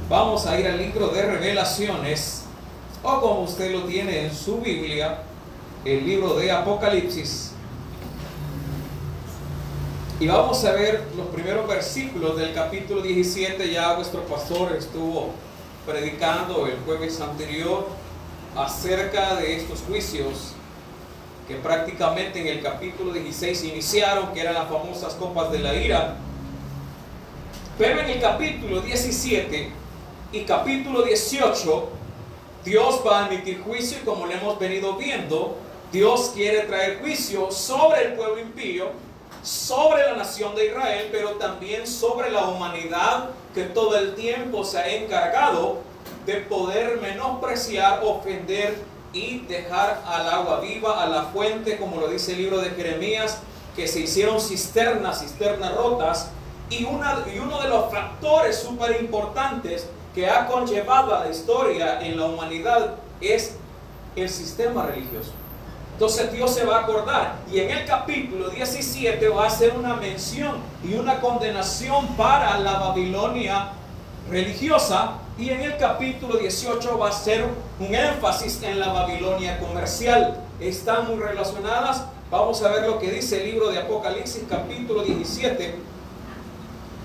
Vamos a ir al libro de Revelaciones, o como usted lo tiene en su Biblia, el libro de Apocalipsis. Y vamos a ver los primeros versículos del capítulo 17. Ya vuestro pastor estuvo predicando el jueves anterior acerca de estos juicios que prácticamente en el capítulo 16 iniciaron, que eran las famosas copas de la ira. Pero en el capítulo 17 y capítulo 18, Dios va a emitir juicio, y como lo hemos venido viendo, Dios quiere traer juicio sobre el pueblo impío, sobre la nación de Israel, pero también sobre la humanidad que todo el tiempo se ha encargado de poder menospreciar, ofender y dejar al agua viva, a la fuente, como lo dice el libro de Jeremías, que se hicieron cisternas rotas. Y uno de los factores súper importantes que ha conllevado a la historia en la humanidad es el sistema religioso. Entonces Dios se va a acordar, y en el capítulo 17 va a hacer una mención y una condenación para la Babilonia religiosa, y en el capítulo 18 va a hacer un énfasis en la Babilonia comercial. Están muy relacionadas. Vamos a ver lo que dice el libro de Apocalipsis capítulo 17,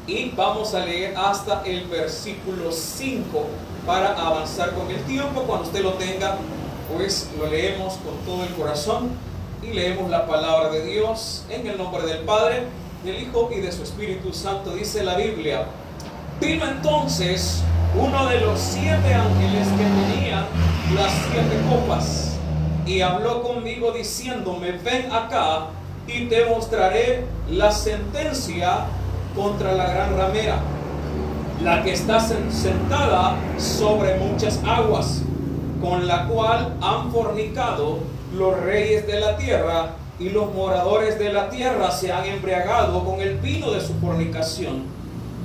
y vamos a leer hasta el versículo 5 para avanzar con el tiempo. Cuando usted lo tenga, pues lo leemos con todo el corazón y leemos la palabra de Dios en el nombre del Padre, del Hijo y de su Espíritu Santo. Dice la Biblia: vino entonces uno de los 7 ángeles que tenían las 7 copas y habló conmigo diciéndome: ven acá y te mostraré la sentencia contra la gran ramera, la que está sentada sobre muchas aguas, con la cual han fornicado los reyes de la tierra, y los moradores de la tierra se han embriagado con el vino de su fornicación.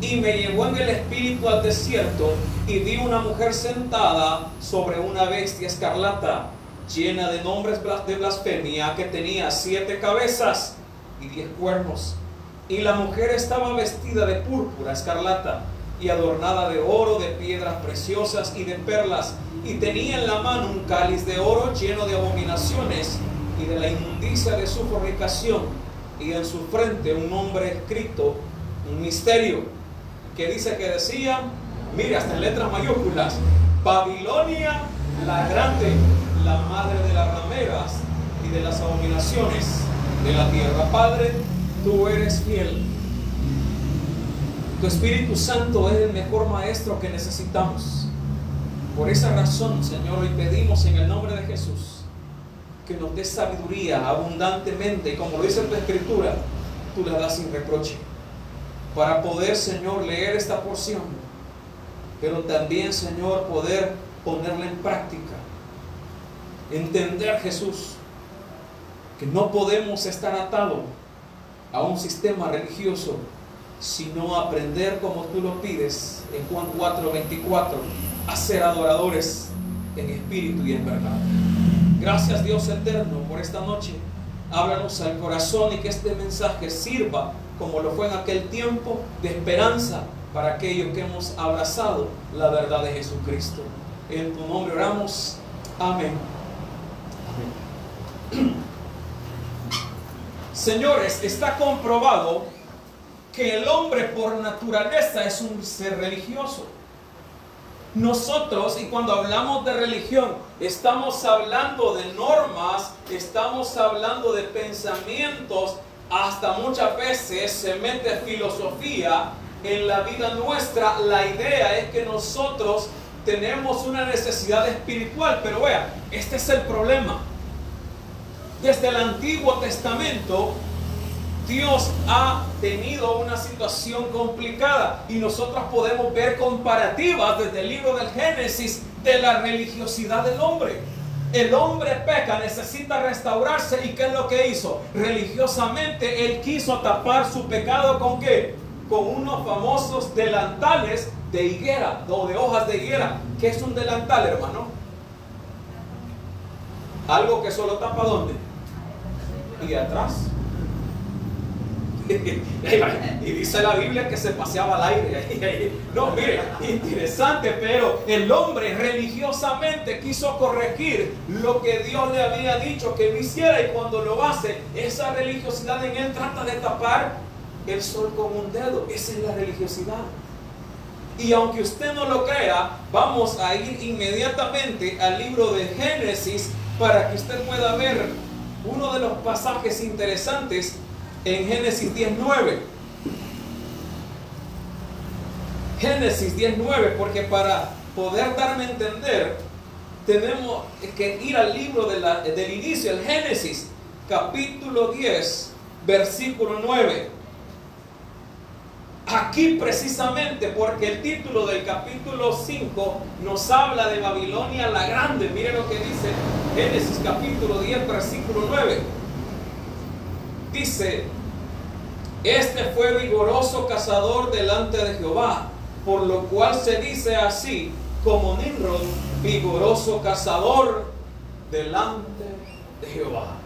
Y me llevó en el espíritu al desierto, y vi una mujer sentada sobre una bestia escarlata, llena de nombres de blasfemia, que tenía 7 cabezas y 10 cuernos. Y la mujer estaba vestida de púrpura escarlata y adornada de oro, de piedras preciosas y de perlas, y tenía en la mano un cáliz de oro lleno de abominaciones y de la inmundicia de su fornicación, y en su frente un nombre escrito, un misterio, que dice que decía, mira, hasta en letras mayúsculas: Babilonia la grande, la madre de las rameras y de las abominaciones de la tierra. Padre, tú eres fiel. Tu Espíritu Santo es el mejor maestro que necesitamos. Por esa razón, Señor, hoy pedimos en el nombre de Jesús que nos des sabiduría abundantemente, y como lo dice tu Escritura, tú la das sin reproche, para poder, Señor, leer esta porción, pero también, Señor, poder ponerla en práctica. Entender, Jesús, que no podemos estar atados a un sistema religioso, sino aprender, como tú lo pides en Juan 4:24, a ser adoradores en espíritu y en verdad. Gracias, Dios eterno, por esta noche. Háblanos al corazón, y que este mensaje sirva, como lo fue en aquel tiempo, de esperanza para aquellos que hemos abrazado la verdad de Jesucristo. En tu nombre oramos. Amén. Amén. Señores, está comprobado que el hombre por naturaleza es un ser religioso. Nosotros, y cuando hablamos de religión, estamos hablando de normas, estamos hablando de pensamientos, hasta muchas veces se mete filosofía en la vida nuestra. La idea es que nosotros tenemos una necesidad espiritual, pero vea, este es el problema. Desde el Antiguo Testamento, Dios ha tenido una situación complicada, y nosotros podemos ver comparativas desde el libro del Génesis de la religiosidad del hombre. El hombre peca, necesita restaurarse, y ¿qué es lo que hizo? Religiosamente él quiso tapar su pecado ¿con qué? Con unos famosos delantales de higuera, o de hojas de higuera. ¿Qué es un delantal, hermano? Algo que solo tapa ¿dónde? Y atrás. Y dice la Biblia que se paseaba al aire. No, mire, interesante, pero el hombre religiosamente quiso corregir lo que Dios le había dicho que no hiciera, y cuando lo hace, esa religiosidad en él trata de tapar el sol con un dedo. Esa es la religiosidad. Y aunque usted no lo crea, vamos a ir inmediatamente al libro de Génesis para que usted pueda ver uno de los pasajes interesantes en Génesis 10:9. Génesis 10:9, porque para poder darme a entender, tenemos que ir al libro del inicio, el Génesis, capítulo 10, versículo 9. Aquí precisamente, porque el título del capítulo 5 nos habla de Babilonia la Grande. Mire lo que dice Génesis capítulo 10, versículo 9. Dice: este fue vigoroso cazador delante de Jehová, por lo cual se dice así, como Nimrod, vigoroso cazador delante de Jehová.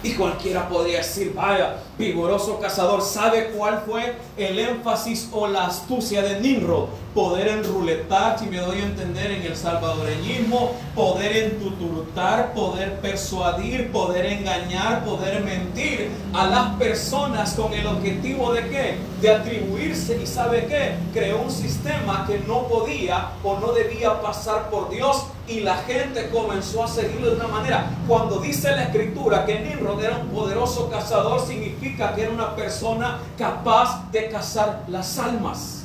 Y cualquiera podría decir, vaya, vigoroso cazador. ¿Sabe cuál fue el énfasis o la astucia de Nimrod? Poder enruletar, si me doy a entender, en el salvadoreñismo, poder entuturutar, poder persuadir, poder engañar, poder mentir a las personas con el objetivo de ¿qué? De atribuirse. ¿Y sabe qué? Creó un sistema que no podía o no debía pasar por Dios, y la gente comenzó a seguirlo de una manera. Cuando dice la Escritura que Nimrod era un poderoso cazador, significa que era una persona capaz de cazar las almas.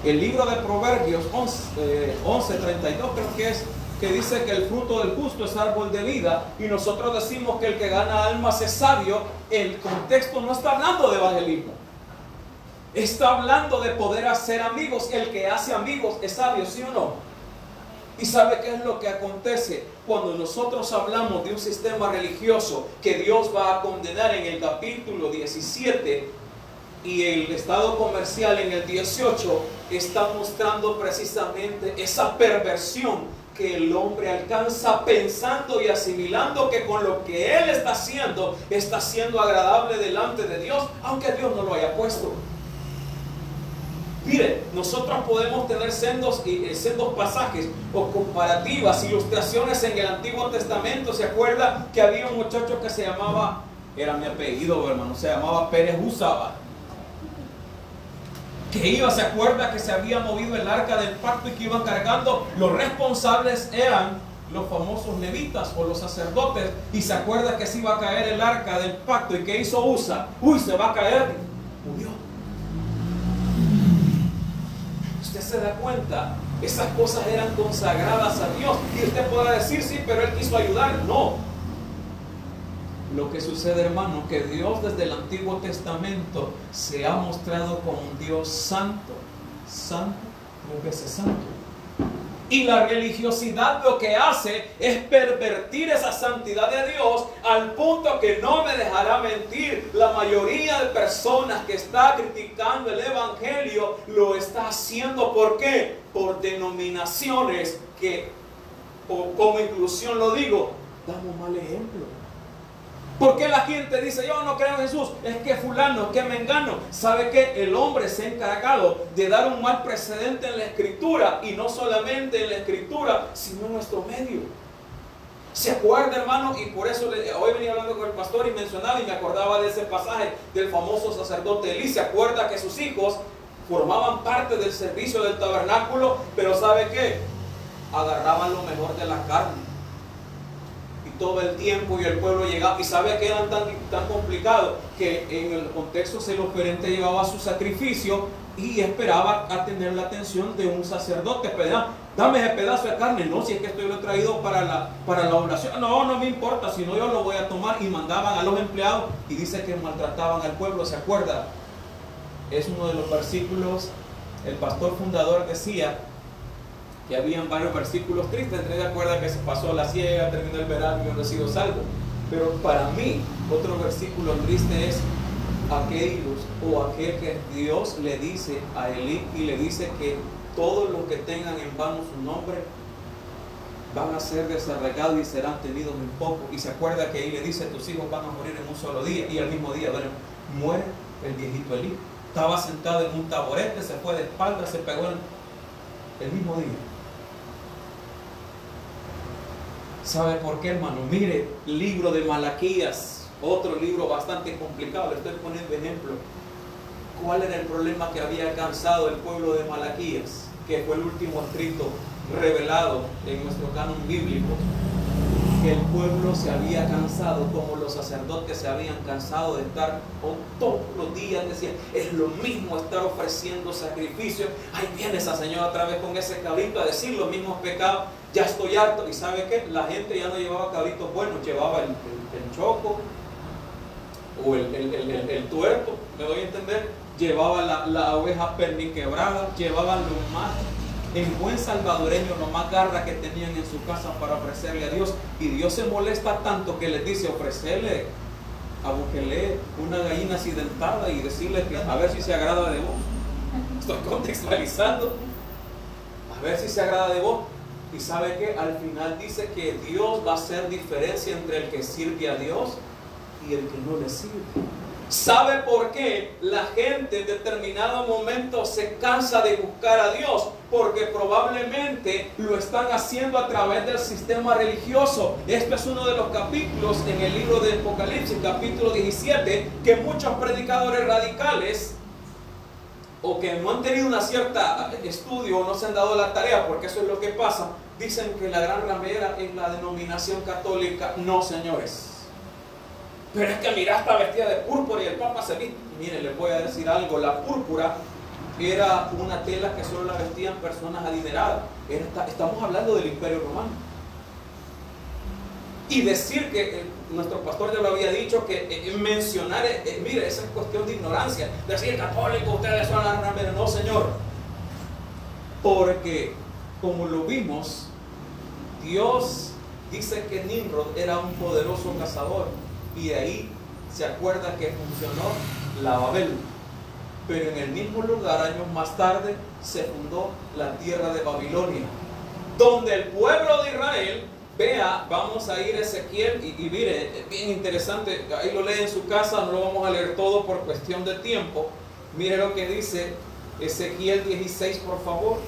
El libro de Proverbios 11:32 creo que es, que dice que el fruto del justo es árbol de vida, y nosotros decimos que el que gana almas es sabio. El contexto no está hablando de evangelismo, está hablando de poder hacer amigos. El que hace amigos es sabio, ¿sí o no? ¿Y sabe qué es lo que acontece cuando nosotros hablamos de un sistema religioso que Dios va a condenar en el capítulo 17 y el estado comercial en el 18? Está mostrando precisamente esa perversión que el hombre alcanza, pensando y asimilando que con lo que él está siendo agradable delante de Dios, aunque Dios no lo haya puesto. Mire, nosotros podemos tener sendos pasajes o comparativas, ilustraciones en el Antiguo Testamento. ¿Se acuerda que había un muchacho que se llamaba, era mi apellido, hermano, se llamaba Pérez Usaba, que iba, se acuerda que se había movido el arca del pacto y que iban cargando? Los responsables eran los famosos levitas o los sacerdotes, y se acuerda que se iba a caer el arca del pacto, y ¿qué hizo Usa? Uy, se va a caer, murió. Usted se da cuenta, esas cosas eran consagradas a Dios, y usted podrá decir, sí, pero él quiso ayudar. No. Lo que sucede, hermano, que Dios desde el Antiguo Testamento se ha mostrado como un Dios santo, santo, 3 veces santo. Y la religiosidad lo que hace es pervertir esa santidad de Dios, al punto que no me dejará mentir, la mayoría de personas que está criticando el Evangelio lo está haciendo. ¿Por qué? Por denominaciones que, como inclusión lo digo, damos mal ejemplo. ¿Por qué la gente dice, yo no creo en Jesús? Es que fulano, es que mengano. ¿Sabe qué? El hombre se ha encargado de dar un mal precedente en la Escritura, y no solamente en la Escritura, sino en nuestro medio. ¿Se acuerda, hermano? Y por eso hoy venía hablando con el pastor y mencionaba, y me acordaba de ese pasaje del famoso sacerdote Elí. ¿Se acuerda que sus hijos formaban parte del servicio del tabernáculo? Pero ¿sabe qué? Agarraban lo mejor de la carne. Todo el tiempo, y el pueblo llegaba, y sabía que eran tan complicados que en el contexto el oferente llevaba su sacrificio y esperaba a tener la atención de un sacerdote. Pero dame ese pedazo de carne. No, si es que esto lo he traído para la oración. No, no me importa, si no yo lo voy a tomar. Y mandaban a los empleados, y dice que maltrataban al pueblo. ¿Se acuerda? Es uno de los versículos. El pastor fundador decía que habían varios versículos tristes. ¿De acuerdo? Que se pasó la siega, terminó el verano y yo no he sido salvo. Pero para mí, otro versículo triste es aquel que Dios le dice a Elí, y le dice que todos los que tengan en vano su nombre van a ser desarraigados y serán tenidos en poco. Y se acuerda que ahí le dice, tus hijos van a morir en un solo día, y al mismo día, bueno, muere el viejito Elí. Estaba sentado en un taburete, se fue de espalda, se pegó el mismo día. ¿Sabe por qué, hermano? Mire, libro de Malaquías, otro libro bastante complicado, le estoy poniendo ejemplo. ¿Cuál era el problema que había alcanzado el pueblo de Malaquías? Que fue el último escrito revelado en nuestro canon bíblico. Que el pueblo se había cansado, como los sacerdotes se habían cansado de estar todos los días, decían, es lo mismo estar ofreciendo sacrificios. Ahí viene esa señora otra vez con ese cabrito a decir los mismos pecados, ya estoy harto. ¿Y sabe qué? La gente ya no llevaba cabritos buenos, llevaba el choco o el tuerto, me doy a entender, llevaba la oveja perniquebrada, llevaban lo más, en buen salvadoreño, lo más garra que tenían en su casa para ofrecerle a Dios. Y Dios se molesta tanto que les dice, ofrecerle a Bukele una gallina accidentada y decirle que a ver si se agrada de vos. Estoy contextualizando, a ver si se agrada de vos. Y sabe que al final dice que Dios va a hacer diferencia entre el que sirve a Dios y el que no le sirve. ¿Sabe por qué la gente en determinado momento se cansa de buscar a Dios? Porque probablemente lo están haciendo a través del sistema religioso. Este es uno de los capítulos en el libro de Apocalipsis, capítulo 17, que muchos predicadores radicales o que no han tenido una cierta estudio o no se han dado la tarea, porque eso es lo que pasa, dicen que la gran ramera es la denominación católica. No, señores. Pero es que mira, está vestida de púrpura y el Papa se viste. Miren, les voy a decir algo. La púrpura era una tela que solo la vestían personas adineradas. Estamos hablando del Imperio Romano. Y decir que nuestro pastor ya lo había dicho, que mencionar, mire, esa es cuestión de ignorancia. Decir católico, ustedes son la ramera. No, señor. Porque, como lo vimos, Dios dice que Nimrod era un poderoso cazador. Y de ahí se acuerda que funcionó la Babel. Pero en el mismo lugar, años más tarde, se fundó la tierra de Babilonia, donde el pueblo de Israel, vea, vamos a ir a Ezequiel y mire, es bien interesante, ahí lo lee en su casa, no lo vamos a leer todo por cuestión de tiempo. Mire lo que dice Ezequiel 16, por favor.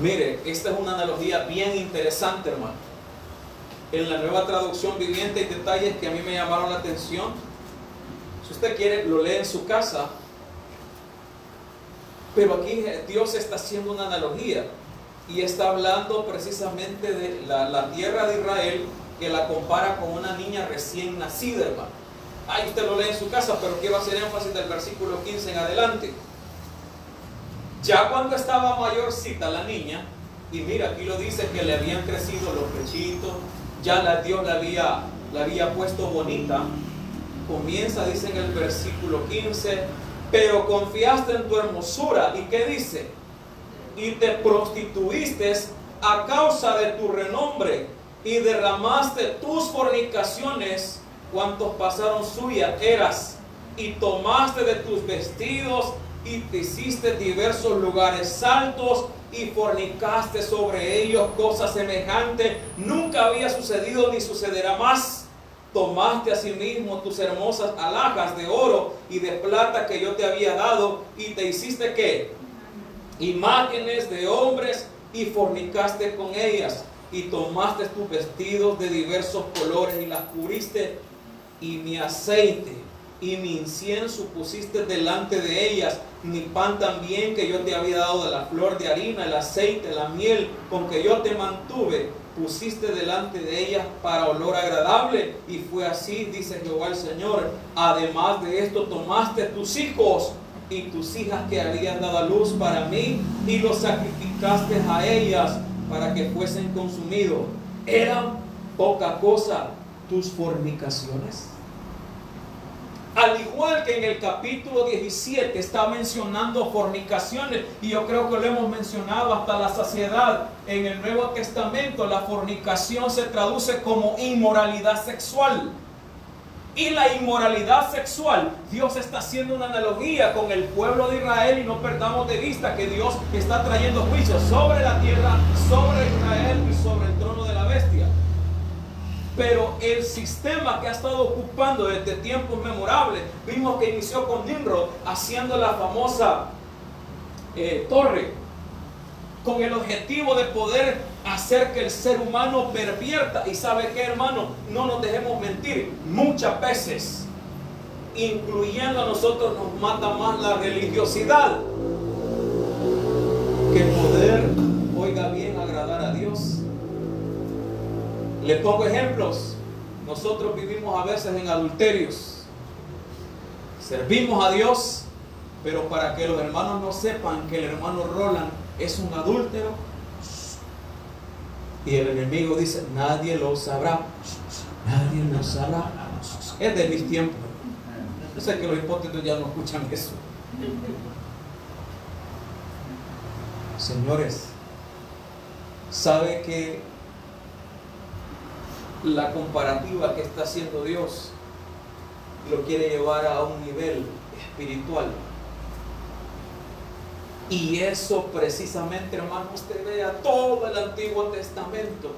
Mire, esta es una analogía bien interesante, hermano. En la Nueva Traducción Viviente hay detalles que a mí me llamaron la atención. Si usted quiere, lo lee en su casa. Pero aquí Dios está haciendo una analogía y está hablando precisamente de la tierra de Israel, que la compara con una niña recién nacida, hermano. Ahí usted lo lee en su casa, pero quiero hacer énfasis del versículo 15 en adelante. Ya cuando estaba mayorcita la niña, y mira, aquí lo dice que le habían crecido los pechitos, ya Dios la había puesto bonita. Comienza, dice en el versículo 15, pero confiaste en tu hermosura. ¿Y qué dice? Y te prostituiste a causa de tu renombre, y derramaste tus fornicaciones. Cuantos pasaron suya eras, y tomaste de tus vestidos, y te hiciste diversos lugares altos, y fornicaste sobre ellos cosas semejantes. Nunca había sucedido ni sucederá más. Tomaste asimismo tus hermosas alhajas de oro y de plata que yo te había dado, y te hiciste ¿qué? Imágenes de hombres, y fornicaste con ellas. Y tomaste tus vestidos de diversos colores y las cubriste, y mi aceite y mi incienso pusiste delante de ellas, mi pan también que yo te había dado de la flor de harina, el aceite, la miel con que yo te mantuve, pusiste delante de ellas para olor agradable. Y fue así, dice Jehová el Señor. Además de esto, tomaste tus hijos y tus hijas que habían dado a luz para mí, y los sacrificaste a ellas para que fuesen consumidos. ¿Eran poca cosa tus fornicaciones? Al igual que en el capítulo 17 está mencionando fornicaciones, y yo creo que lo hemos mencionado hasta la saciedad en el Nuevo Testamento. La fornicación se traduce como inmoralidad sexual. Y la inmoralidad sexual, Dios está haciendo una analogía con el pueblo de Israel, y no perdamos de vista que Dios está trayendo juicio sobre la tierra, sobre Israel y sobre el trono de la bestia. Pero el sistema que ha estado ocupando desde tiempos memorables, vimos que inició con Nimrod haciendo la famosa torre, con el objetivo de poder hacer que el ser humano pervierta. Y ¿sabe qué, hermano? No nos dejemos mentir, muchas veces, incluyendo a nosotros, nos mata más la religiosidad que poder, oiga bien, agradar a Dios. Le pongo ejemplos. Nosotros vivimos a veces en adulterios, servimos a Dios, pero para que los hermanos no sepan que el hermano Roland es un adúltero, y el enemigo dice, nadie lo sabrá, nadie lo sabrá. Es de mis tiempos. Yo sé que los hipócritas ya no escuchan eso. Señores, ¿sabe que la comparativa que está haciendo Dios lo quiere llevar a un nivel espiritual? Y eso precisamente, hermano, usted vea todo el Antiguo Testamento.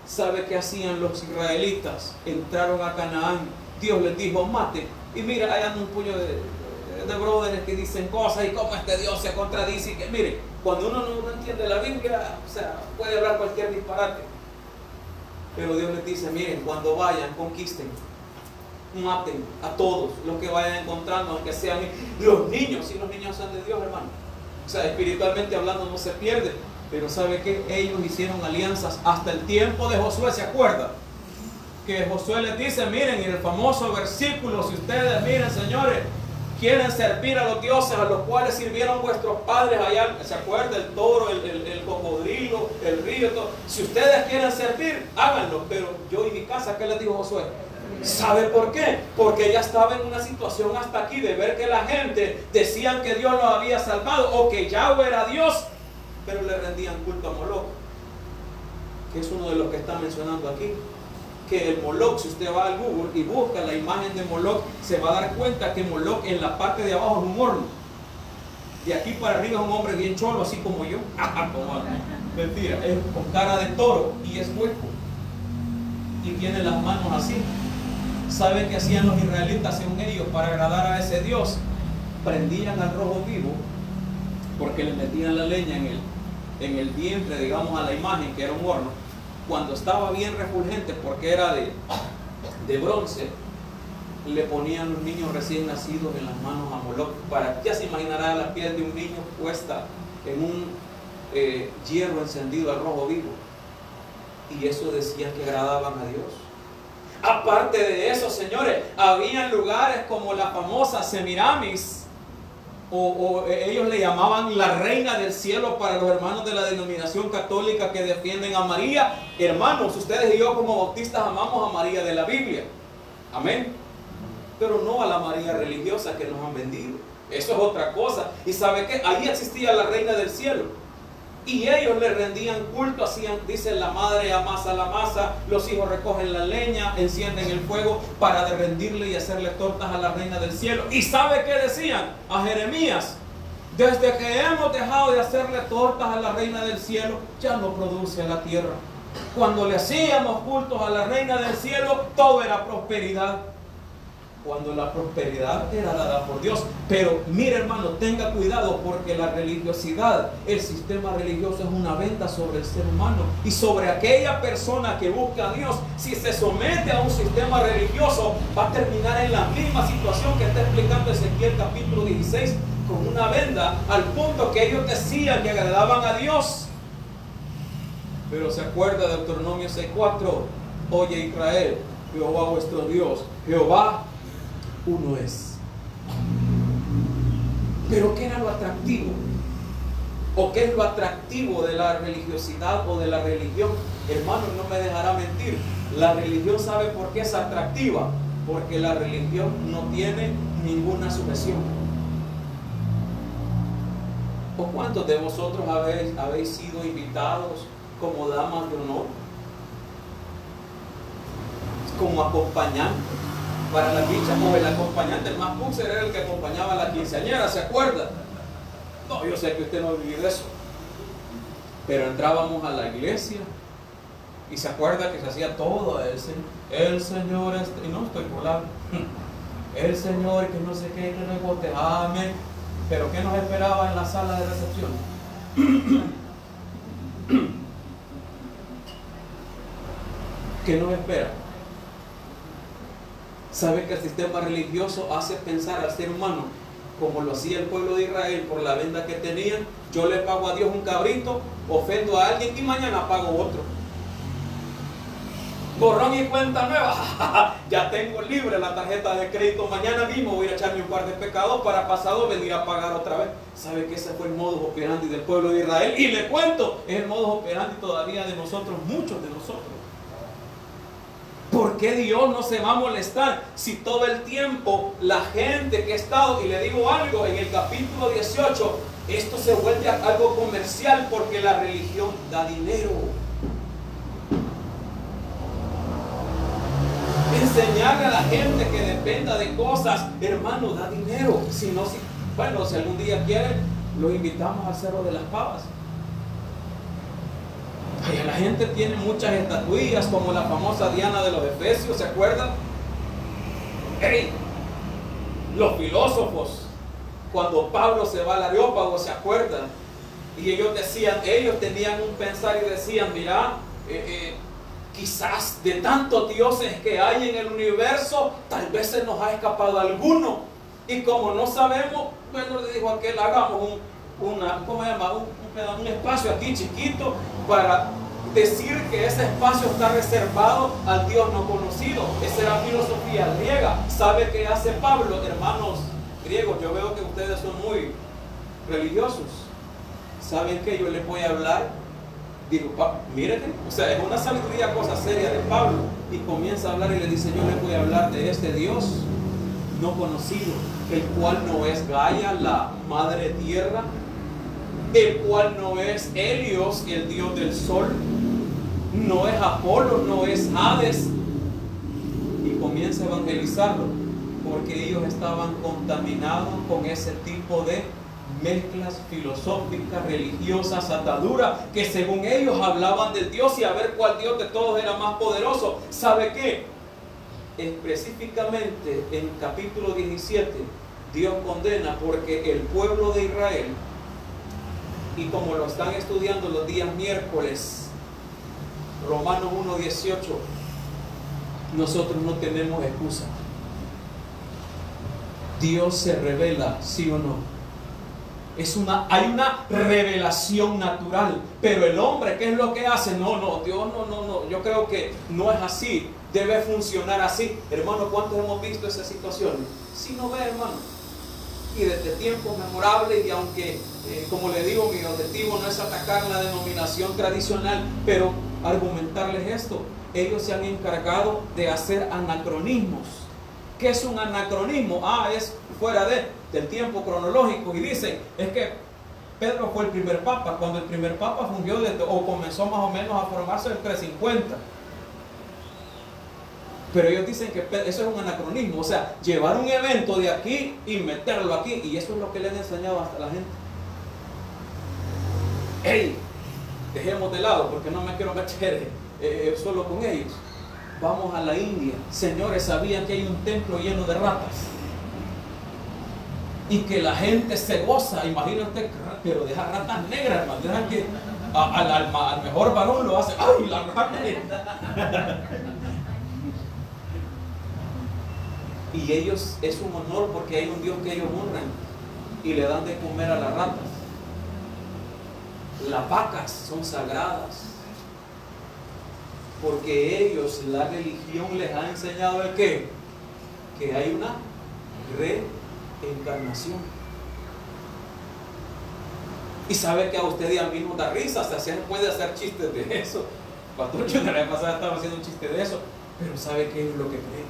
¿Sabe qué hacían los israelitas? Entraron a Canaán, Dios les dijo, mate. Y mira, hay un puño de brothers que dicen cosas, y cómo este Dios se contradice. Y que, mire, cuando uno no entiende la Biblia, o sea, puede hablar cualquier disparate. Pero Dios les dice, miren, cuando vayan, conquisten, maten a todos los que vayan encontrando, aunque sean los niños. Si los niños son de Dios, hermano, o sea, espiritualmente hablando no se pierde. Pero ¿sabe qué? Ellos hicieron alianzas hasta el tiempo de Josué. ¿Se acuerda? Que Josué les dice, miren, en el famoso versículo, si ustedes, miren, señores, quieren servir a los dioses a los cuales sirvieron vuestros padres allá, ¿se acuerda? El toro, el cocodrilo, el río, todo. Si ustedes quieren servir, háganlo. Pero yo y mi casa, ¿qué les dijo Josué? ¿Sabe por qué? Porque ella estaba en una situación hasta aquí de ver que la gente decían que Dios los había salvado o que Yahweh era Dios, pero le rendían culto a Moloch, que es uno de los que está mencionando aquí. Que el Moloch, si usted va al Google y busca la imagen de Moloch, se va a dar cuenta que Moloch en la parte de abajo es un horno, de aquí para arriba es un hombre bien cholo, así como yo. Mentira, es con cara de toro y es hueco y tiene las manos así. ¿Saben qué hacían los israelitas según ellos para agradar a ese Dios? Prendían al rojo vivo, porque le metían la leña en el vientre, digamos, a la imagen, que era un horno. Cuando estaba bien refulgente, porque era de bronce, le ponían los niños recién nacidos en las manos a Moloch. Ya se imaginará la piel de un niño puesta en un hierro encendido al rojo vivo. Y eso decía que agradaban a Dios. Aparte de eso, señores, había lugares como la famosa Semiramis, o ellos le llamaban la reina del cielo para los hermanos de la denominación católica que defienden a María. Hermanos, ustedes y yo como bautistas amamos a María de la Biblia, amén, pero no a la María religiosa que nos han vendido. Eso es otra cosa. Y ¿sabe qué? Ahí existía la reina del cielo y ellos le rendían culto, hacían, dice, la madre amasa la masa, los hijos recogen la leña, encienden el fuego para rendirle y hacerle tortas a la reina del cielo. ¿Y sabe qué decían a Jeremías? Desde que hemos dejado de hacerle tortas a la reina del cielo, ya no produce la tierra. Cuando le hacíamos cultos a la reina del cielo, todo era prosperidad, cuando la prosperidad era dada por Dios. Pero mire, hermano, tenga cuidado, porque la religiosidad, el sistema religioso, es una venda sobre el ser humano y sobre aquella persona que busca a Dios. Si se somete a un sistema religioso, va a terminar en la misma situación que está explicando Ezequiel capítulo 16, con una venda, al punto que ellos decían que agradaban a Dios. Pero se acuerda de Deuteronomio 6:4, oye Israel, Jehová vuestro Dios, Jehová uno es. Pero ¿qué era lo atractivo? ¿O qué es lo atractivo de la religiosidad o de la religión? Hermano, no me dejará mentir. La religión, ¿sabe por qué es atractiva? Porque la religión no tiene ninguna sujeción. ¿O cuántos de vosotros habéis sido invitados como damas de honor, como acompañantes, para la dicha, o el acompañante, el más púxer era el que acompañaba a la quinceañera, ¿se acuerda? No, yo sé que usted no ha vivido eso. Pero entrábamos a la iglesia y se acuerda que se hacía todo el Señor, y no estoy colado, el Señor, que no sé qué, que no bote, amén. Pero ¿qué nos esperaba en la sala de recepción? ¿Qué nos espera? ¿Sabe que el sistema religioso hace pensar al ser humano como lo hacía el pueblo de Israel por la venda que tenían? Yo le pago a Dios un cabrito, ofendo a alguien y mañana pago otro. Borrón y cuenta nueva. Ya tengo libre la tarjeta de crédito. Mañana mismo voy a echarme un par de pecados para pasado venir a pagar otra vez. ¿Sabe que ese fue el modus operandi del pueblo de Israel? Y le cuento, es el modus operandi todavía de nosotros, muchos de nosotros. ¿Por qué Dios no se va a molestar si todo el tiempo la gente que ha estado, y le digo algo, en el capítulo 18, esto se vuelve algo comercial porque la religión da dinero? Enseñarle a la gente que dependa de cosas, hermano, da dinero. Si algún día quieren, los invitamos al Cerro de las Pavas. Ay, la gente tiene muchas estatuillas, como la famosa Diana de los Efesios, ¿se acuerdan? Hey, los filósofos, cuando Pablo se va al Areópago, ¿se acuerdan? Y ellos tenían un pensar y decían, mira, quizás de tantos dioses que hay en el universo, tal vez se nos ha escapado alguno. Y como no sabemos, bueno, le dijo aquel, hagamos un espacio aquí chiquito para decir que ese espacio está reservado al Dios no conocido. Esa era filosofía griega. ¿Sabe qué hace Pablo? Hermanos griegos, yo veo que ustedes son muy religiosos. ¿Saben qué? Yo les voy a hablar. Digo, mírenme, o sea, es una sabiduría, cosa seria de Pablo. Y comienza a hablar y le dice, yo les voy a hablar de este Dios no conocido, el cual no es Gaia, la madre tierra, el cual no es Helios, el dios del sol, no es Apolo, no es Hades. Y comienza a evangelizarlo, porque ellos estaban contaminados con ese tipo de mezclas filosóficas, religiosas, ataduras, que según ellos hablaban del Dios y a ver cuál Dios de todos era más poderoso. ¿Sabe qué? Específicamente en capítulo 17 Dios condena porque el pueblo de Israel, y como lo están estudiando los días miércoles, Romanos 1:18, nosotros no tenemos excusa. Dios se revela, sí o no. Hay una revelación natural, pero el hombre, ¿qué es lo que hace? No, Dios no, yo creo que no es así, debe funcionar así. Hermano, ¿cuántos hemos visto esas situaciones? Si no ve, hermano, y desde tiempos memorables, y aunque, como le digo, mi objetivo no es atacar la denominación tradicional, pero argumentarles esto, ellos se han encargado de hacer anacronismos. ¿Qué es un anacronismo? Es fuera del tiempo cronológico, y dicen, es que Pedro fue el primer papa, cuando el primer papa fungió o comenzó más o menos a formarse en 350. Pero ellos dicen que eso es un anacronismo, o sea, llevar un evento de aquí y meterlo aquí, y eso es lo que le han enseñado hasta la gente. ¡Ey! Dejemos de lado, porque no me quiero meter solo con ellos. Vamos a la India. Señores, ¿sabían que hay un templo lleno de ratas? Y que la gente se goza, imagínate, pero deja ratas negras, hermano. Deja que al mejor varón lo hace. ¡Ay, la rata! Y ellos, es un honor porque hay un Dios que ellos honran y le dan de comer a las ratas. Las vacas son sagradas, porque ellos, la religión les ha enseñado el qué, que hay una reencarnación. Y sabe que a usted y a mí nos da risa, se puede hacer chistes de eso. Pastor, yo la vez pasada estaba haciendo un chiste de eso, pero ¿sabe qué es lo que creen?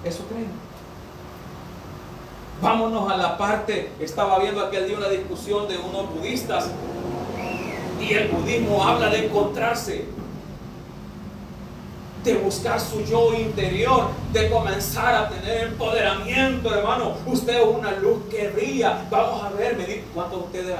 Eso creen. Vámonos a la parte, estaba viendo aquel día una discusión de unos budistas, y el budismo habla de encontrarse. de buscar su yo interior, de comenzar a tener empoderamiento, hermano. Usted es una luz que brilla. Vamos a ver, ¿cuántos de ustedes,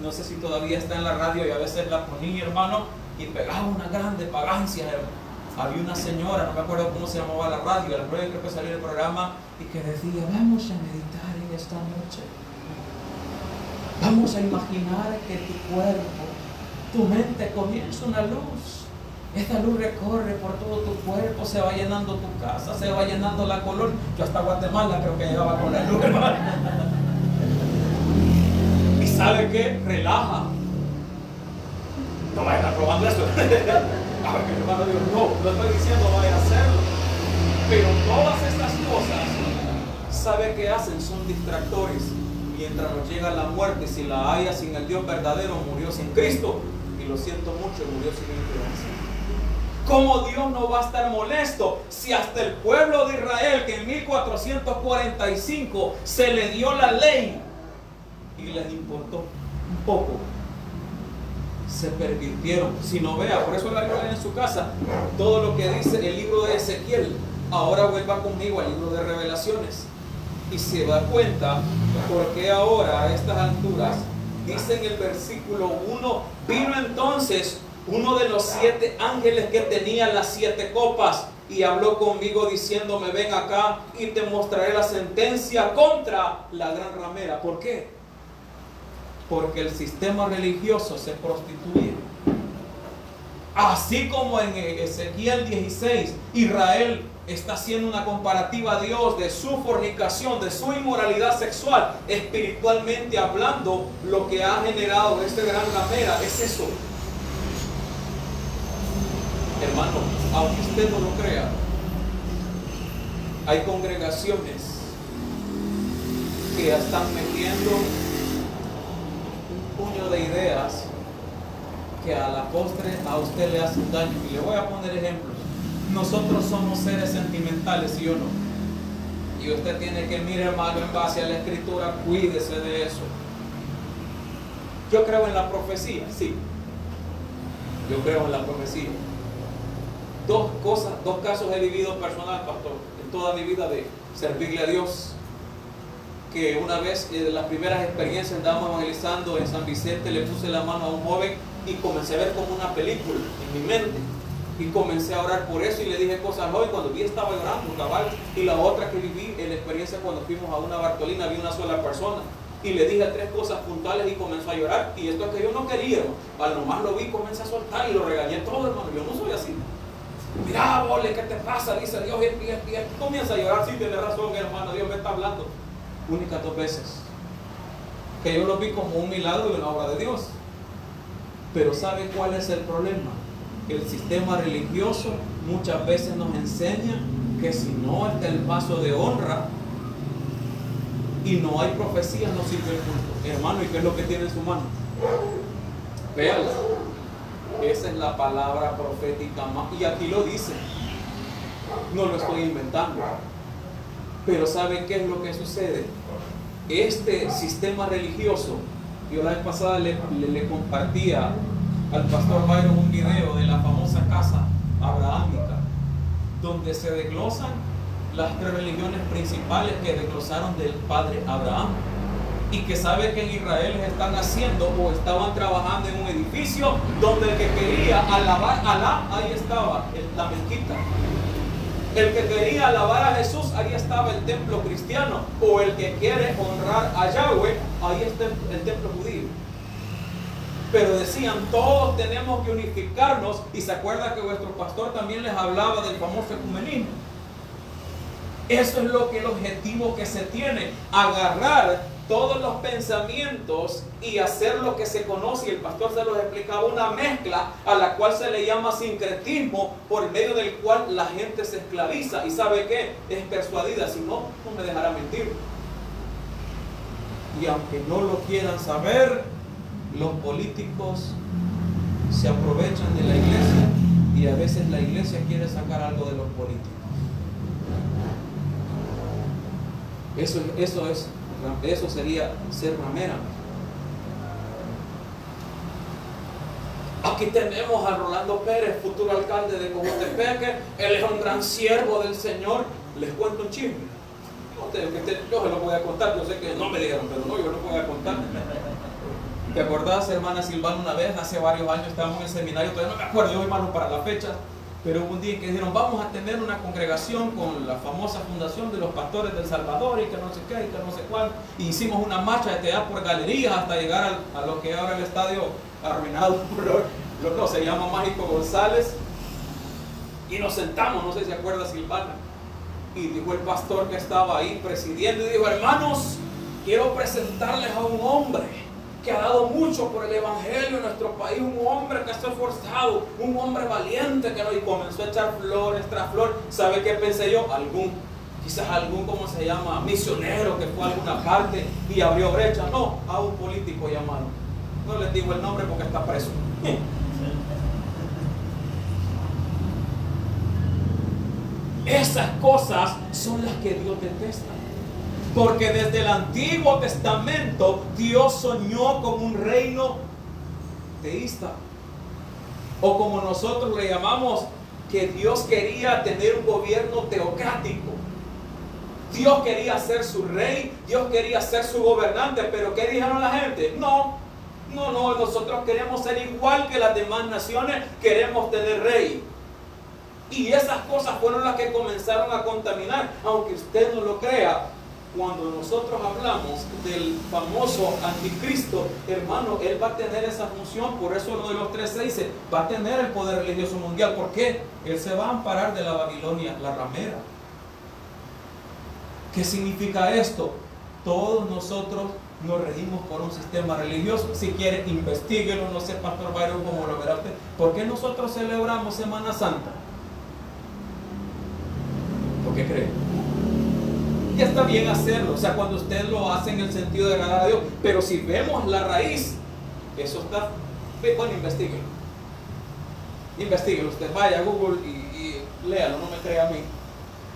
no sé si todavía está en la radio y a veces la ponía, hermano, y pegaba una grande pagancia, hermano? Había una señora, no me acuerdo cómo se llamaba la radio, creo que salió el programa, y que decía, vamos a meditar en esta noche. Vamos a imaginar que tu cuerpo, tu mente comienza una luz. Esta luz recorre por todo tu cuerpo, se va llenando tu casa, se va llenando la colonia. Yo hasta Guatemala creo que llegaba con la luz, hermano. ¿Y sabe qué? Relaja. No vaya a estar probando esto. A ver, que mi hermano dijo, no estoy diciendo vaya a hacerlo. Pero todas estas cosas, ¿sabe qué hacen? Son distractores. Mientras nos llega la muerte, si la haya sin el Dios verdadero, murió sin Cristo. Y lo siento mucho, murió sin influencia. ¿Cómo Dios no va a estar molesto si hasta el pueblo de Israel, que en 1445 se le dio la ley y les importó un poco, se pervirtieron? Si no, vea, por eso la Biblia en su casa, todo lo que dice el libro de Ezequiel. Ahora vuelva conmigo al libro de Revelaciones y se da cuenta por qué ahora a estas alturas dice en el versículo 1: vino entonces uno de los 7 ángeles que tenía las 7 copas y habló conmigo diciéndome, ven acá y te mostraré la sentencia contra la gran ramera. ¿Por qué? Porque el sistema religioso se prostituye. Así como en Ezequiel 16, Israel está haciendo una comparativa a Dios de su fornicación, de su inmoralidad sexual, espiritualmente hablando, lo que ha generado esta gran ramera es eso. Hermano, aunque usted no lo crea, hay congregaciones que están metiendo un puño de ideas que a la postre a usted le hacen daño. Y le voy a poner ejemplos. Nosotros somos seres sentimentales, ¿sí o no? Y usted tiene que mirar, hermano, en base a la Escritura, cuídese de eso. Yo creo en la profecía, sí. Yo creo en la profecía. Dos casos he vivido personal, pastor, en toda mi vida de servirle a Dios. Que una vez, de las primeras experiencias, andábamos evangelizando en San Vicente, le puse la mano a un joven y comencé a ver como una película en mi mente. Y comencé a orar por eso y le dije cosas hoy cuando vi estaba llorando, cabal. Y la otra que viví en la experiencia cuando fuimos a una Bartolina, vi una sola persona. Y le dije 3 cosas puntuales y comenzó a llorar. Y esto es que yo no quería, al nomás lo vi, comencé a soltar y lo regañé todo, hermano. Yo no soy así. Mira, vole, ¿qué te pasa? Dice Dios, y comienza a llorar. Sí, tiene razón, hermano, Dios me está hablando. Únicas 2 veces que yo lo vi como un milagro y una obra de Dios. Pero ¿sabe cuál es el problema? El sistema religioso muchas veces nos enseña que si no está el paso de honra y no hay profecía, no sirve el culto. Hermano, ¿y qué es lo que tiene en su mano? Véala. Esa es la palabra profética más. Y aquí lo dice. No lo estoy inventando. Pero ¿saben qué es lo que sucede? Este sistema religioso, yo la vez pasada le compartía al pastor Byron un video de la famosa casa abrahámica, donde se desglosan las 3 religiones principales que desglosaron del padre Abraham, y que sabe que en Israel están haciendo o estaban trabajando en un edificio donde el que quería alabar a Alá, ahí estaba la mezquita. El que quería alabar a Jesús, ahí estaba el templo cristiano. O el que quiere honrar a Yahweh, ahí está el templo judío. Pero decían, todos tenemos que unificarnos. Y se acuerda que vuestro pastor también les hablaba del famoso ecumenismo. Eso es lo que el objetivo que se tiene, agarrar todos los pensamientos y hacer lo que se conoce, y el pastor se los explicaba, una mezcla a la cual se le llama sincretismo, por medio del cual la gente se esclaviza. ¿Y sabe qué? Es persuadida, si no, no me dejará mentir. Y aunque no lo quieran saber, los políticos se aprovechan de la iglesia, y a veces la iglesia quiere sacar algo de los políticos. Eso sería ser ramera. Aquí tenemos a Rolando Pérez, futuro alcalde de Cojutepeque. Él es un gran siervo del Señor. Les cuento un chisme. Yo se lo voy a contar. Yo sé que no me dijeron, pero no, yo lo voy a contar. ¿Te acordás, hermana Silvana, una vez, hace varios años, estábamos en el seminario? Todavía no me acuerdo, yo soy malo para la fecha. Pero hubo un día que dijeron, vamos a tener una congregación con la famosa fundación de los pastores del Salvador y que no sé qué, y que no sé cuál. Y hicimos una marcha de teatro por galerías hasta llegar a lo que es ahora el estadio arruinado por no, se llama Mágico González. Y nos sentamos, no sé si se acuerda Silvana. Y dijo el pastor que estaba ahí presidiendo, y dijo, hermanos, quiero presentarles a un hombre que ha dado mucho por el evangelio en nuestro país, un hombre que se ha esforzado, un hombre valiente que no, y comenzó a echar flores tras flor. ¿Sabe qué pensé yo? Quizás algún, ¿cómo se llama?, misionero que fue a alguna parte y abrió brecha. No, a un político llamado. No les digo el nombre porque está preso. Esas cosas son las que Dios detesta. Porque desde el Antiguo Testamento Dios soñó con un reino teísta. O como nosotros le llamamos, que Dios quería tener un gobierno teocrático. Dios quería ser su rey, Dios quería ser su gobernante. Pero ¿qué dijeron la gente? No, nosotros queremos ser igual que las demás naciones, queremos tener rey. Y esas cosas fueron las que comenzaron a contaminar. Aunque usted no lo crea, cuando nosotros hablamos del famoso anticristo, hermano, él va a tener esa función. Por eso uno de los 13 dice, va a tener el poder religioso mundial. ¿Por qué? Él se va a amparar de la Babilonia, la ramera. ¿Qué significa esto? Todos nosotros nos regimos por un sistema religioso. Si quiere, investíguelo. No sé, Pastor Byron, cómo lo verá usted. ¿Por qué nosotros celebramos Semana Santa? ¿Por qué cree? Ya está bien hacerlo, o sea, cuando usted lo hace en el sentido de agradar a Dios. Pero si vemos la raíz, eso está, bueno, investíguelo usted, vaya a Google y léalo, no me crea a mí.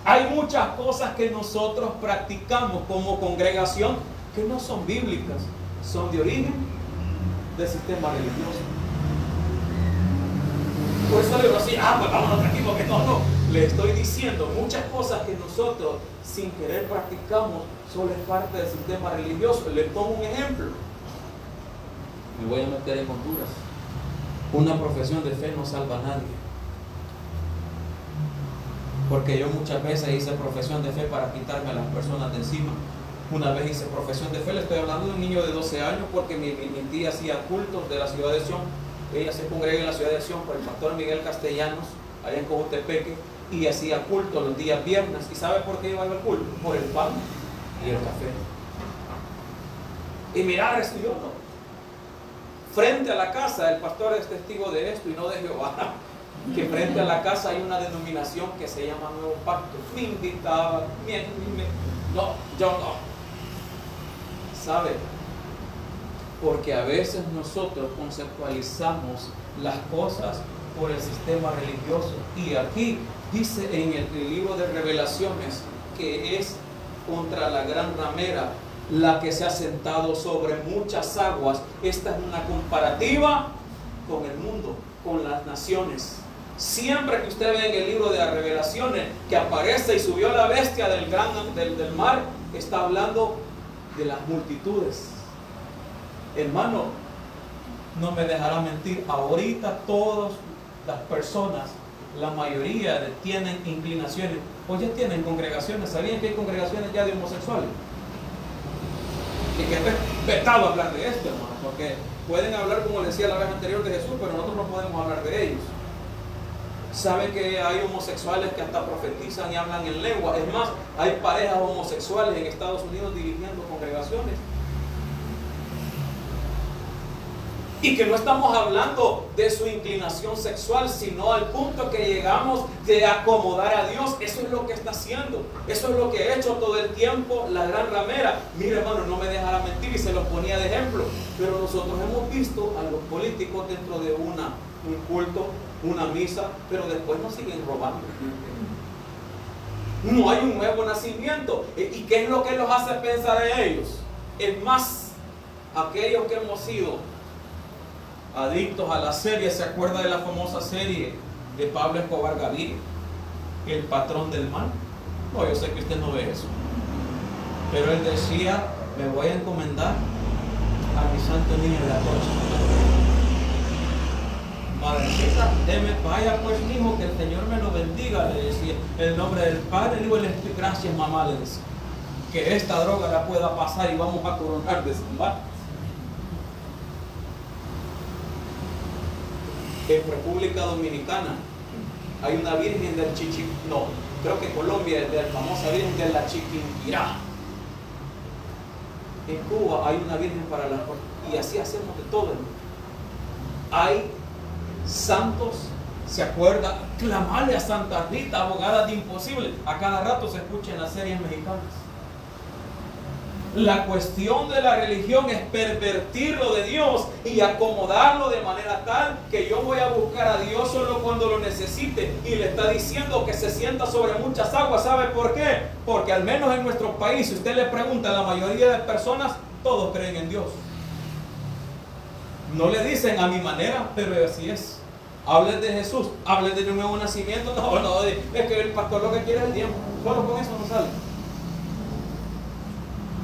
Hay muchas cosas que nosotros practicamos como congregación que no son bíblicas, son de origen del sistema religioso. Por eso le digo así, pues vámonos tranquilos, que no. Le estoy diciendo muchas cosas que nosotros sin querer practicamos, solo es parte del sistema religioso. Le pongo un ejemplo. Me voy a meter en Honduras. Una profesión de fe no salva a nadie. Porque yo muchas veces hice profesión de fe para quitarme a las personas de encima. Una vez hice profesión de fe, le estoy hablando de un niño de 12 años, porque mi tía hacía cultos de la ciudad de Sion. Ella se congrega en la ciudad de Sion por el pastor Miguel Castellanos, allá en Cojutepeque, y hacía culto los días viernes. ¿Y sabe por qué iba al culto? Por el pan y el café. Y mirar esto, yo no. Frente a la casa, el pastor es testigo de esto y no de Jehová, que frente a la casa hay una denominación que se llama Nuevo Pacto. Me invitaba, no, yo no. ¿Sabe? Porque a veces nosotros conceptualizamos las cosas por el sistema religioso. Y aquí dice en el libro de Revelaciones que es contra la gran ramera, la que se ha sentado sobre muchas aguas. Esta es una comparativa con el mundo, con las naciones. Siempre que usted ve en el libro de las Revelaciones que aparece y subió la bestia del mar, está hablando de las multitudes. Hermano, no me dejará mentir, ahorita todas las personas, la mayoría tienen inclinaciones, o ya tienen congregaciones. ¿Sabían que hay congregaciones ya de homosexuales? Y que es vetado hablar de esto, hermano, porque pueden hablar, como decía la vez anterior, de Jesús, pero nosotros no podemos hablar de ellos. ¿Sabe que hay homosexuales que hasta profetizan y hablan en lengua? Es más, hay parejas homosexuales en Estados Unidos dirigiendo congregaciones. Y que no estamos hablando de su inclinación sexual, sino al punto que llegamos de acomodar a Dios. Eso es lo que está haciendo. Eso es lo que ha hecho todo el tiempo la gran ramera. Mire, hermano, no me dejará mentir, y se los ponía de ejemplo. Pero nosotros hemos visto a los políticos dentro de un culto, una misa, pero después nos siguen robando. No hay un nuevo nacimiento. ¿Y qué es lo que los hace pensar en ellos? Es más, aquellos que hemos sido adictos a la serie, ¿se acuerda de la famosa serie de Pablo Escobar Gaviria, El patrón del mal? No, yo sé que usted no ve eso, pero él decía: me voy a encomendar a mi santo niño de la torcha. Madrecita, vaya pues, hijo, que el Señor me lo bendiga, le decía, en el nombre del Padre, le digo, gracias mamá, le decía, que esta droga la pueda pasar y vamos a coronar de San Marcos. En República Dominicana hay una virgen del creo que Colombia es de la famosa virgen de la Chiquinquirá. En Cuba hay una virgen para las cosas, y así hacemos de todo. Hay santos, ¿se acuerda? Clamarle a Santa Rita, abogada de imposible. A cada rato se escucha en las series mexicanas. La cuestión de la religión es pervertir lo de Dios y acomodarlo de manera tal que yo voy a buscar a Dios solo cuando lo necesite, y le está diciendo que se sienta sobre muchas aguas. ¿Sabe por qué? Porque al menos en nuestro país, si usted le pregunta a la mayoría de personas, todos creen en Dios. No le dicen a mi manera, pero así es. Hablen de Jesús, hablen de un nuevo nacimiento. No, es que el pastor lo que quiere es el tiempo. Solo con eso no sale.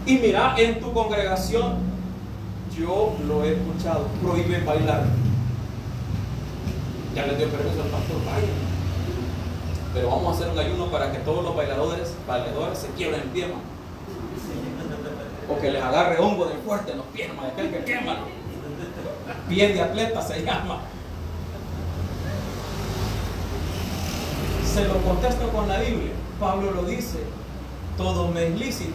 Y mira, en tu congregación, yo lo he escuchado, prohíben bailar. Ya les dio permiso al pastor, vaya. Pero vamos a hacer un ayuno para que todos los bailadores se quiebren en pie, man. O que les agarre hongo de fuerte en los pies, man, aquel que quema. Pie de atleta se llama. Se lo contesto con la Biblia. Pablo lo dice: todo me es lícito.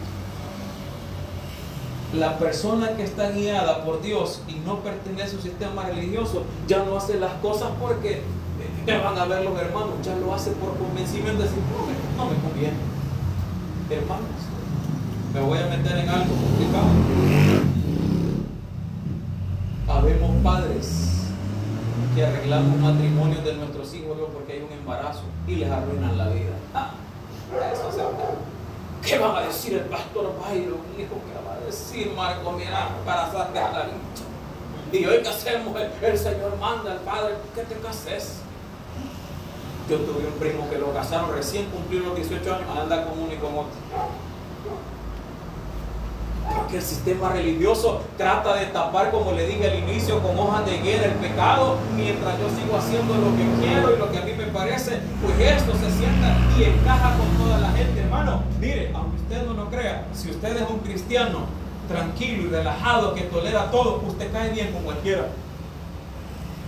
La persona que está guiada por Dios y no pertenece a un sistema religioso ya no hace las cosas porque me van a ver los hermanos, ya lo hace por convencimiento de decir: no me conviene. Hermanos, me voy a meter en algo complicado. Habemos padres que arreglamos matrimonios de nuestros hijos porque hay un embarazo y les arruinan la vida. Eso se ve. ¿Qué van a decir el pastor Bayro? Hijo, ¿qué va a decir Marco? Mira, para sacar a la lucha. Y hoy que hacemos, el Señor manda al Padre que te cases. Yo tuve un primo que lo casaron, recién cumplió los 18 años, anda con uno y con otro. Porque el sistema religioso trata de tapar, como le dije al inicio, con hojas de higuera el pecado, mientras yo sigo haciendo lo que quiero y lo que a mí me parece. Pues esto se sienta y encaja con toda la gente, hermano. Mire, aunque usted no lo crea, si usted es un cristiano tranquilo y relajado que tolera todo, usted cae bien con cualquiera.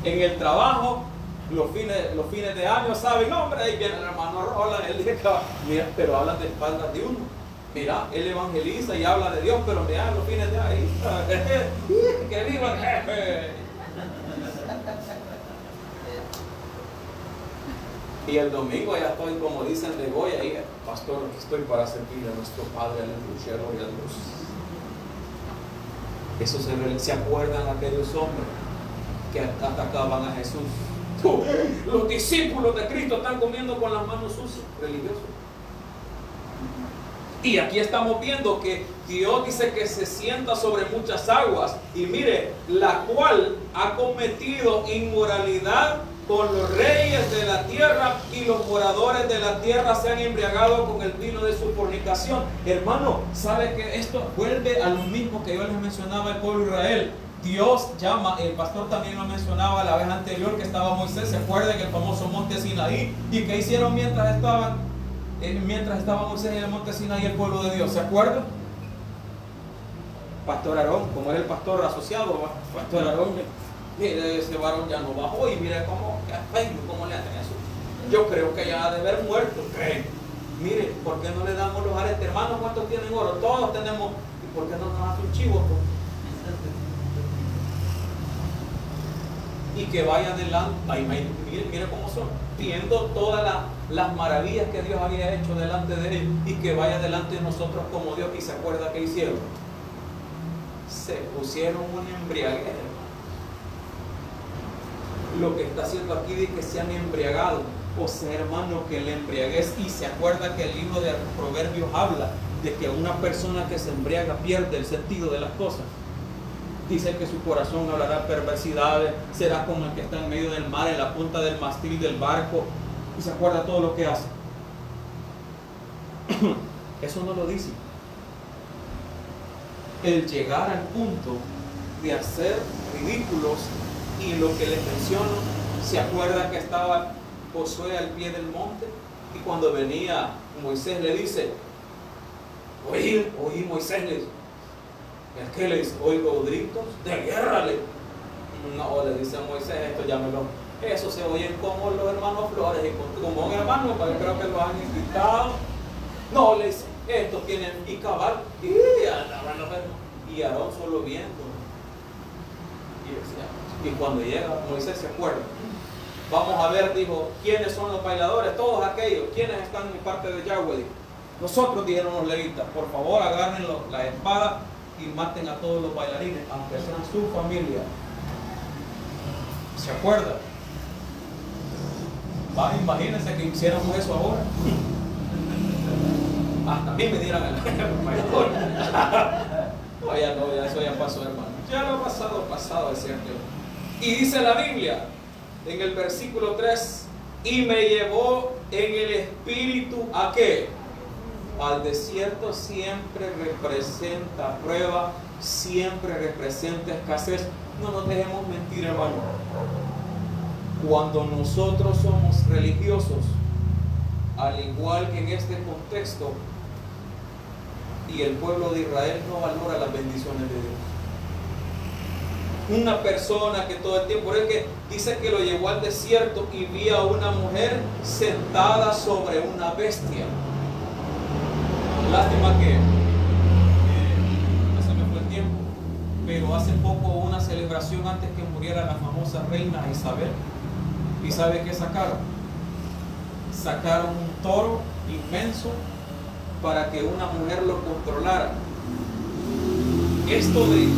En el trabajo, los fines de año, ¿saben? No, hombre, ahí viene el hermano Roland, él dice, mira, pero hablan de espaldas de uno. Mira, él evangeliza y habla de Dios, pero mira, los fines de ahí, que viva el jefe. Y el domingo ya estoy, como dicen de Goya, ahí, pastor, aquí estoy para servirle a nuestro Padre, aleluya, gloria a Dios. Eso se acuerdan aquellos hombres que atacaban a Jesús. Los discípulos de Cristo están comiendo con las manos sucias, religiosos. Y aquí estamos viendo que Dios dice que se sienta sobre muchas aguas. Y mire, la cual ha cometido inmoralidad con los reyes de la tierra, y los moradores de la tierra se han embriagado con el vino de su fornicación. Hermano, ¿sabe que esto vuelve a lo mismo que yo les mencionaba al pueblo de Israel? Dios llama, el pastor también lo mencionaba la vez anterior que estaba Moisés, ¿se acuerdan? En el famoso monte Sinaí. ¿Y qué hicieron mientras estaba Moisés en el monte Sinaí, el pueblo de Dios? ¿Se acuerdan? Pastor Aarón, como es el pastor asociado, Pastor Aarón, mire, ese varón ya no bajó y mire cómo le hacen eso. Yo creo que ya ha de haber muerto, creen. Mire, ¿por qué no le damos los aretes? Hermanos, ¿cuántos tienen oro? Todos tenemos. ¿Y por qué no nos hace un chivo? Y que vaya adelante, mire cómo son, viendo todas las maravillas que Dios había hecho delante de ellos, y que vaya delante de nosotros como Dios. Y se acuerda que hicieron, se pusieron una embriaguez, hermano. Lo que está haciendo aquí dice que se han embriagado, o sea, hermano, que la embriaguez. Y se acuerda que el libro de Proverbios habla de que una persona que se embriaga pierde el sentido de las cosas. Dice que su corazón hablará perversidades, será como el que está en medio del mar, en la punta del mástil del barco, y se acuerda todo lo que hace. Eso no lo dice. El llegar al punto de hacer ridículos, y lo que les menciono, se acuerda que estaba Josué al pie del monte, y cuando venía Moisés le dice, oí Moisés, le dice, ¿qué le dice? Oigo gritos de guerra. No, le dice a Moisés, esto llámelo. Eso se oye como los hermanos Flores, y como un hermano, yo creo que lo han invitado. No, le dice, esto tienen y cabal, y andaban los hermanos, y Aarón solo viendo. Y decía, y cuando llega Moisés se acuerda. Vamos a ver, dijo, ¿quiénes son los bailadores? Todos aquellos, ¿quiénes están en parte de Yahweh? Dijo. Nosotros, dijeron los levitas, por favor agarren la espada y maten a todos los bailarines, aunque sean su familia. ¿Se acuerda? Imagínense que hiciéramos eso ahora. Hasta a mí me dieran el bailador. No, ya no, ya eso ya pasó, hermano. Ya lo pasado, es cierto. Y dice la Biblia, en el versículo 3, y me llevó en el espíritu ¿a qué? Al desierto. Siempre representa prueba, siempre representa escasez. No nos dejemos mentir, hermano. Cuando nosotros somos religiosos, al igual que en este contexto, y el pueblo de Israel no valora las bendiciones de Dios. Una persona que todo el tiempo, es que dice que lo llevó al desierto y vi a una mujer sentada sobre una bestia. Lástima que se me fue el tiempo, pero hace poco hubo una celebración antes que muriera la famosa reina Isabel. ¿Y sabe qué sacaron? Sacaron un toro inmenso para que una mujer lo controlara. Esto de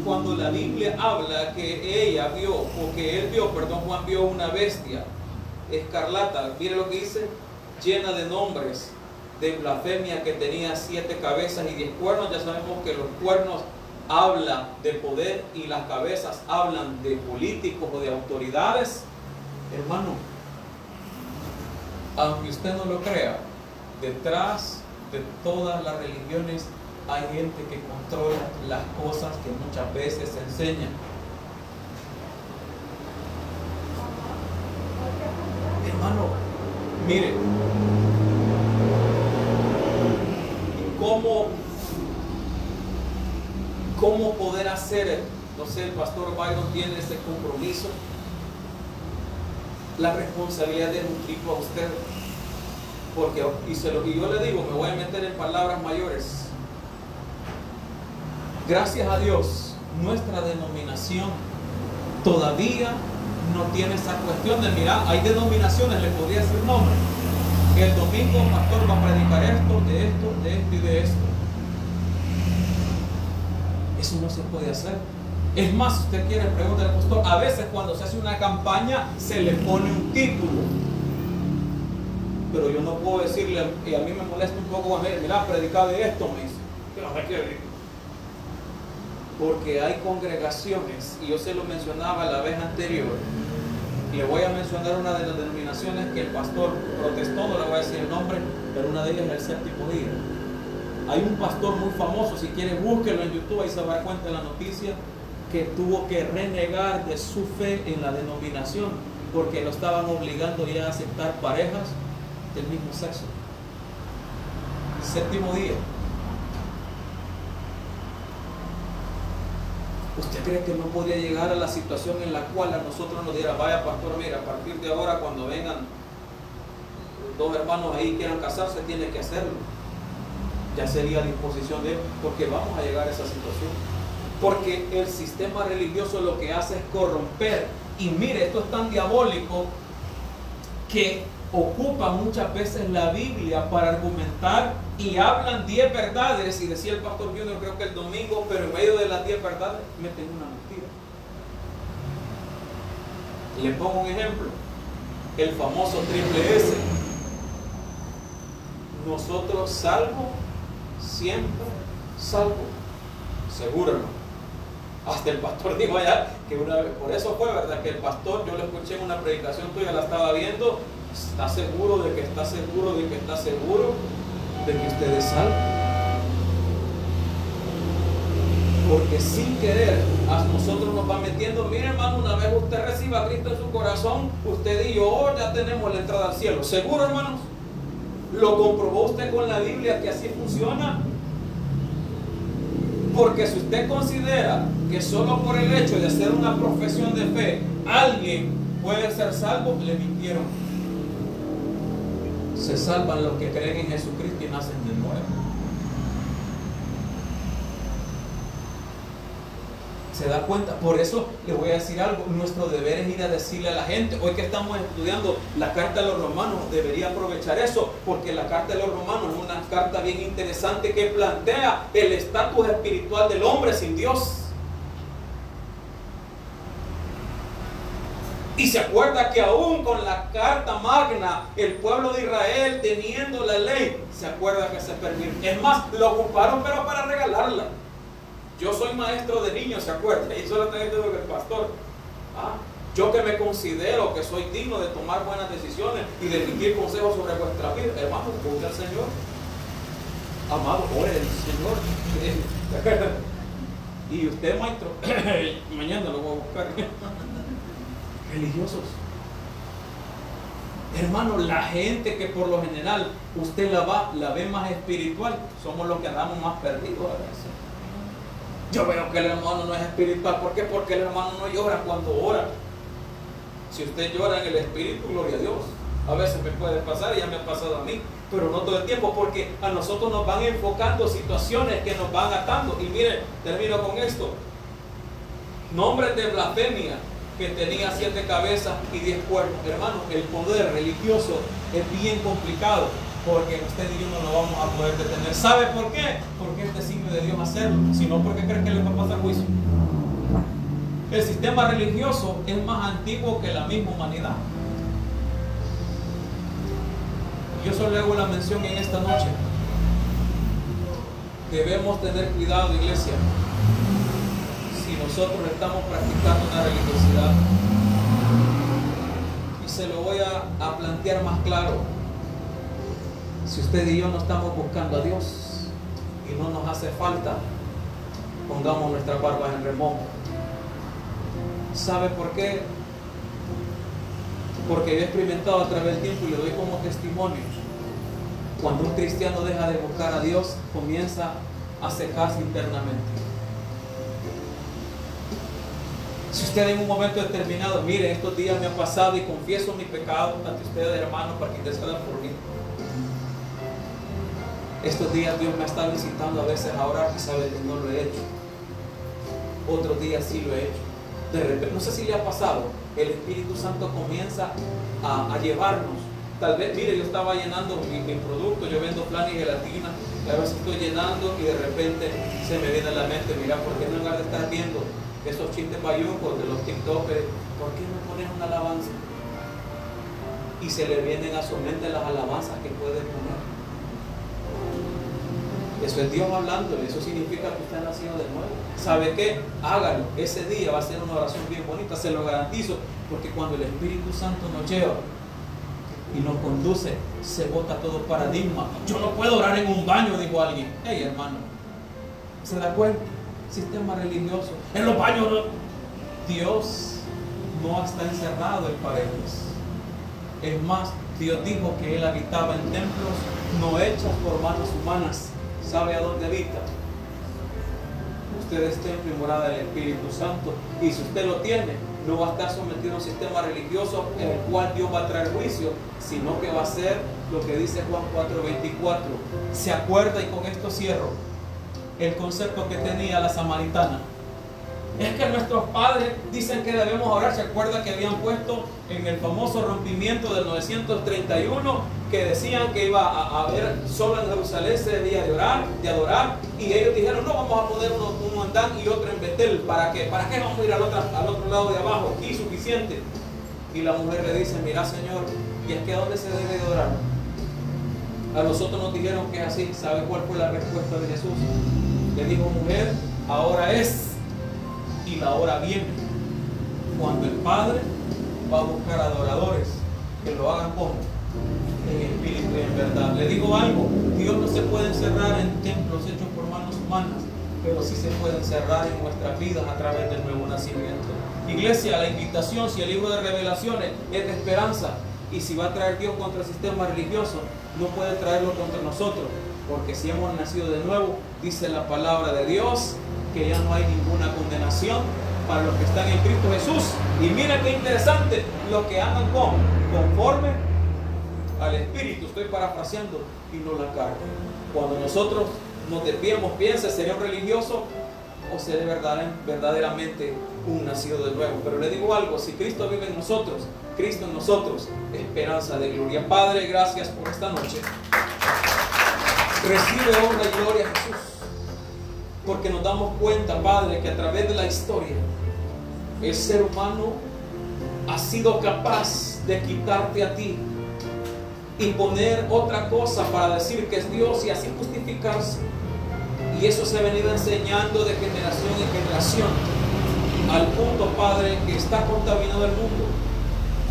cuando la Biblia habla que ella vio, o que él vio, perdón, Juan vio una bestia escarlata, mire lo que dice, llena de nombres, de blasfemia, que tenía 7 cabezas y 10 cuernos. Ya sabemos que los cuernos hablan de poder y las cabezas hablan de políticos o de autoridades. Hermano, aunque usted no lo crea, detrás de todas las religiones hay gente que controla las cosas que muchas veces se enseñan. Hermano, mire, ¿cómo poder hacer? No sé, el pastor Byron tiene ese compromiso. La responsabilidad de nutrirlo a usted. Porque, y yo le digo, me voy a meter en palabras mayores. Gracias a Dios, nuestra denominación todavía no tiene esa cuestión de, mira, hay denominaciones, le podría decir nombre. El domingo el pastor va a predicar esto, de esto, de esto y de esto. Eso no se puede hacer. Es más, si usted quiere, preguntar al pastor, a veces cuando se hace una campaña se le pone un título. Pero yo no puedo decirle, y a mí me molesta un poco, mira, predicar de esto, me dice. Porque hay congregaciones, y yo se lo mencionaba la vez anterior, y le voy a mencionar una de las denominaciones que el pastor protestó, no le voy a decir el nombre, pero una de ellas es el Séptimo Día. Hay un pastor muy famoso, si quiere búsquelo en YouTube, ahí se va a dar cuenta de la noticia, que tuvo que renegar de su fe en la denominación, porque lo estaban obligando ya a aceptar parejas del mismo sexo. Séptimo Día. ¿Usted cree que no podría llegar a la situación en la cual a nosotros nos diera, vaya pastor, mira, a partir de ahora cuando vengan 2 hermanos ahí y quieran casarse, tiene que hacerlo? Ya sería a disposición de él, porque vamos a llegar a esa situación. Porque el sistema religioso lo que hace es corromper. Y mire, esto es tan diabólico que ocupa muchas veces la Biblia para argumentar y hablan 10 verdades, y decía el pastor Junior, creo que el domingo, pero en medio de las 10 verdades meten una mentira. Le pongo un ejemplo, el famoso triple S. Nosotros salvo, siempre salvo, seguro, ¿no? Hasta el pastor dijo allá que una vez, por eso fue, ¿verdad? Que el pastor, yo lo escuché en una predicación tuya, la estaba viendo, está seguro de que está seguro de que está seguro de que usted es salvo. Porque sin querer a nosotros nos va metiendo. Mire, hermano, una vez usted reciba a Cristo en su corazón, usted y yo ya tenemos la entrada al cielo. ¿Seguro, hermanos? ¿Lo comprobó usted con la Biblia que así funciona? Porque si usted considera que solo por el hecho de hacer una profesión de fe alguien puede ser salvo, le mintieron. Se salvan los que creen en Jesucristo y nacen de nuevo. ¿Se da cuenta? Por eso le voy a decir algo. Nuestro deber es ir a decirle a la gente. Hoy que estamos estudiando la carta de los romanos, debería aprovechar eso, porque la carta de los romanos es una carta bien interesante que plantea el estatus espiritual del hombre sin Dios. Y se acuerda que aún con la carta magna, el pueblo de Israel teniendo la ley, se acuerda que se permite. Es más, lo ocuparon pero para regalarla. Yo soy maestro de niños, ¿se acuerda? Y eso lo está diciendo el pastor. Yo que me considero que soy digno de tomar buenas decisiones y de emitir consejos sobre vuestra vida. Hermano, busque al Señor. Amado, ore al Señor. Y usted, maestro, mañana lo voy a buscar. Religiosos. Hermano, la gente que por lo general usted la ve más espiritual, somos los que andamos más perdidos a veces. Yo veo que el hermano no es espiritual. ¿Por qué? Porque el hermano no llora cuando ora. Si usted llora en el espíritu, gloria a Dios. A veces me puede pasar, y ya me ha pasado a mí, pero no todo el tiempo, porque a nosotros nos van enfocando situaciones que nos van atando. Y miren, termino con esto. Nombres de blasfemia que tenía 7 cabezas y 10 cuernos. Hermano, el poder religioso es bien complicado, porque usted y yo no lo vamos a poder detener. ¿Sabe por qué? Porque es designio de Dios hacerlo, sino porque cree que le va a pasar juicio. El sistema religioso es más antiguo que la misma humanidad. Yo solo hago la mención en esta noche. Debemos tener cuidado, iglesia, si nosotros estamos practicando una religiosidad. Y se lo voy a plantear más claro. Si usted y yo no estamos buscando a Dios y no nos hace falta, pongamos nuestras barbas en remojo. ¿Sabe por qué? Porque yo he experimentado a través del tiempo y le doy como testimonio. Cuando un cristiano deja de buscar a Dios, comienza a secarse internamente. Si usted en un momento determinado, mire, estos días me han pasado y confieso mis pecados ante ustedes, hermanos, para que intercedan por mí. Estos días Dios me está visitando a veces a orar y sabe que no lo he hecho. Otros días sí lo he hecho. De repente, no sé si le ha pasado, el Espíritu Santo comienza a llevarnos. Tal vez, mire, yo estaba llenando mi producto, yo vendo flan y gelatina, y a veces estoy llenando y de repente se me viene a la mente, mira, ¿por qué en lugar de estar viendo esos chistes bayucos de los TikTokers, ¿por qué no pones una alabanza? Y se le vienen a su mente las alabanzas que puede poner. Eso es Dios hablándole, eso significa que usted ha nacido de nuevo. ¿Sabe qué? Hágalo, ese día va a ser una oración bien bonita, se lo garantizo, porque cuando el Espíritu Santo nos lleva y nos conduce, se bota todo paradigma. Yo no puedo orar en un baño, dijo alguien. Hey, hermano, ¿se da cuenta? Sistema religioso. En los baños no. Dios no está encerrado en paredes. Es más, Dios dijo que Él habitaba en templos no hechos por manos humanas. ¿Sabe a dónde habita? Usted es templo y morada del Espíritu Santo. Y si usted lo tiene, no va a estar sometido a un sistema religioso en el cual Dios va a traer juicio, sino que va a ser lo que dice Juan 4:24. ¿Se acuerda? Y con esto cierro. El concepto que tenía la samaritana. Es que nuestros padres dicen que debemos orar. ¿Se acuerda que habían puesto en el famoso rompimiento del 931 que decían que iba a haber solo en Jerusalén se debía de adorar? Y ellos dijeron, no, vamos a poner uno en Dan y otro en Betel. ¿Para qué? ¿Para qué vamos a ir al otro lado de abajo? Aquí suficiente. Y la mujer le dice, mira, Señor, ¿y es que a dónde se debe de adorar? A nosotros nos dijeron que es así. ¿Sabe cuál fue la respuesta de Jesús? Le dijo, mujer, ahora es Y la hora viene cuando el Padre va a buscar adoradores que lo hagan como en espíritu y en verdad. Le digo algo, Dios no se puede encerrar en templos hechos por manos humanas, pero sí se puede encerrar en nuestras vidas a través del nuevo nacimiento. Iglesia, la invitación, si el libro de Revelaciones es de esperanza, y si va a traer Dios contra el sistema religioso, no puede traerlo contra nosotros, porque si hemos nacido de nuevo, dice la palabra de Dios, que ya no hay ninguna condenación para los que están en Cristo Jesús. Y mira qué interesante, los que andan conforme al Espíritu, estoy parafraseando, y no la carne. Cuando nosotros nos desviemos, piensa, ¿seré un religioso o seré verdaderamente un nacido de nuevo? Pero le digo algo, si Cristo vive en nosotros, Cristo en nosotros, esperanza de gloria. Padre, gracias por esta noche. Recibe honra y gloria a Jesús, porque nos damos cuenta, Padre, que a través de la historia el ser humano ha sido capaz de quitarte a ti y poner otra cosa para decir que es Dios y así justificarse. Y eso se ha venido enseñando de generación en generación, al punto, Padre, que está contaminado el mundo.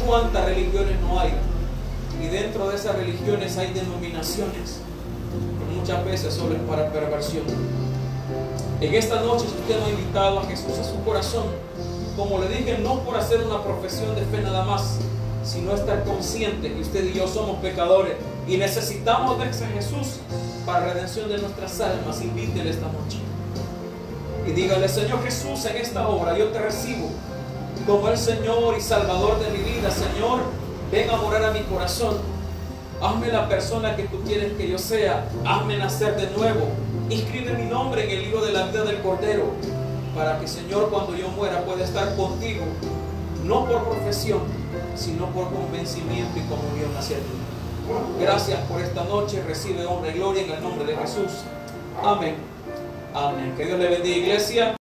¿Cuántas religiones no hay? Y dentro de esas religiones hay denominaciones, que muchas veces solo es para perversión. En esta noche, si usted no ha invitado a Jesús a su corazón, como le dije, no por hacer una profesión de fe nada más, sino estar consciente que usted y yo somos pecadores y necesitamos de ese Jesús para redención de nuestras almas. Invítele esta noche y dígale: Señor Jesús, en esta hora yo te recibo como el Señor y Salvador de mi vida. Señor, ven a morar a mi corazón, hazme la persona que tú quieres que yo sea, hazme nacer de nuevo, inscribe mi nombre en el libro de la vida del Cordero, para que, Señor, cuando yo muera pueda estar contigo, no por profesión, sino por convencimiento y comunión hacia ti. Gracias por esta noche, recibe honra y gloria en el nombre de Jesús. Amén. Amén. Que Dios le bendiga, iglesia.